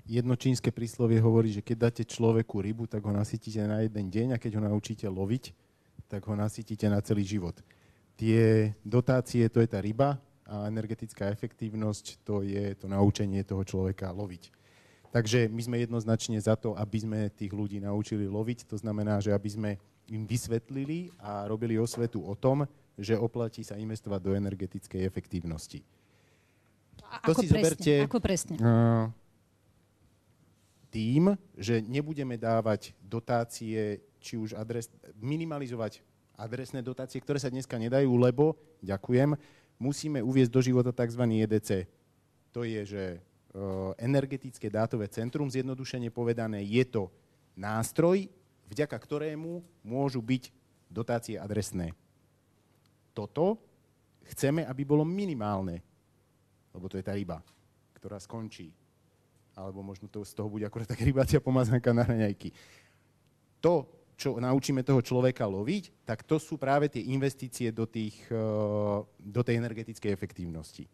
Jedno čínske príslovie hovorí, že keď dáte človeku rybu, tak ho nasytíte na jeden deň a keď ho naučíte loviť, tak ho nasytíte na celý život. Tie dotácie, to je tá ryba a energetická efektívnosť, to je to naučenie toho človeka loviť. Takže my sme jednoznačne za to, aby sme tých ľudí naučili loviť. To znamená, že aby sme im vysvetlili a robili osvetu o tom, že oplatí sa investovať do energetickej efektívnosti. Ako presne? Tým, že nebudeme dávať dotácie, či už minimalizovať adresné dotácie, ktoré sa dneska nedajú, lebo, ďakujem, musíme uviesť do života tzv. EDC. To je, že energetické dátové centrum, zjednodušene povedané, je to nástroj, vďaka ktorému môžu byť dotácie adresné. Toto chceme, aby bolo minimálne, lebo to je tá ryba, ktorá skončí. Alebo možno to z toho bude akorát taká rybácia pomazánka na raňajky. To, čo naučíme toho človeka loviť, tak to sú práve tie investície do tej energetickej efektívnosti.